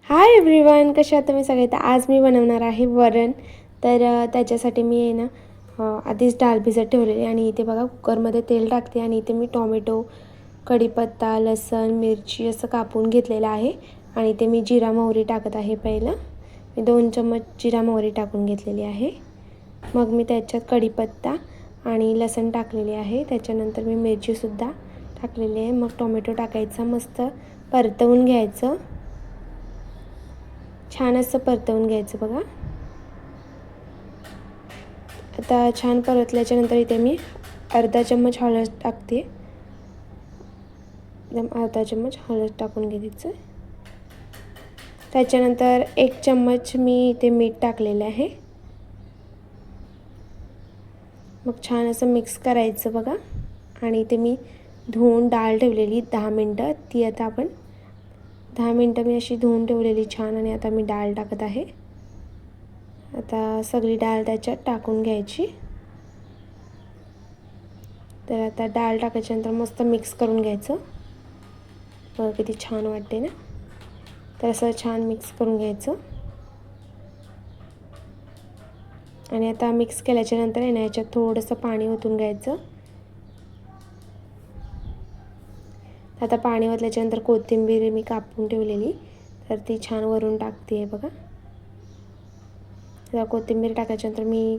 Hi everyone, कशा आहात तुम्ही सगळे? तर आज मी बनवणार आहे वरण. तर त्याच्यासाठी मी आहे ना आधीच डाळ भिजत ठेवलेली आणि इथे बघा कुकरमध्ये तेल टाकते आणि इथे मी टोमॅटो, कढीपत्ता, लसूण, मिरची असं कापून घेतलेलं आहे आणि इथे मी जिरा मोहरी टाकत आहे. पहिलं मी 2 चम्मच जिरा मोहरी टाकून घेतलेली आहे. मग मी त्याच्यात कढीपत्ता आणि लसूण टाकलेले आहे. त्याच्यानंतर मी मिरचीसुद्धा टाकलेली आहे. मग टोमॅटो टाकायचा, मस्त परतवून घ्यायचं. छान असं परतवून घ्यायचं बघा. आता छान परतल्याच्या नंतर इथे मी अर्धा चम्मच हळद टाकते. एकदम अर्धा चम्मच हळद टाकून घ्यायचं. त्याच्यानंतर 1 चम्मच मी इथे मीठ टाकलेलं आहे. मग छान असं मिक्स करायचं बघा. आणि इथे मी धुवून डाळ ठेवलेली 10 मिनटं, ती आता आपण 10 मिनटं मी अशी धुवून ठेवलेली छान. आणि आता मी डाळ टाकत आहे. आता सगळी डाळ त्याच्यात टाकून घ्यायची. तर आता डाळ टाकायच्यानंतर मस्त मिक्स करून घ्यायचं. बघा किती छान वाटते ना. तर असं छान मिक्स करून घ्यायचं. आणि आता मिक्स केल्याच्यानंतर आहे ना याच्यात थोडंसं पाणी ओतून घ्यायचं. आता पाणी ओतल्याच्यानंतर कोथिंबीर मी कापून ठेवलेली तर ती छान वरून टाकते आहे बघा. आता कोथिंबीर टाकायच्यानंतर मी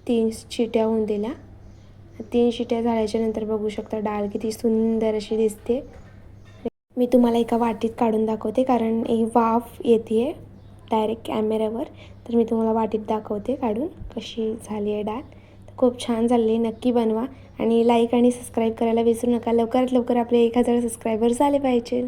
3 शिट्या होऊन दिल्या. 3 शिट्या झाल्याच्यानंतर बघू शकता डाळ किती सुंदर अशी दिसते. मी तुम्हाला एका वाटीत काढून दाखवते कारण एक वाफ येते डायरेक्ट कॅमेऱ्यावर. तर मी तुम्हाला वाटीत दाखवते काढून कशी झाली आहे डाळ. तर खूप छान झाली आहे. नक्की बनवा आणि लाईक आणि सबस्क्राईब करायला विसरू नका. लवकरात लवकर आपले 1000 सबस्क्रायबर्स झाले पाहिजे.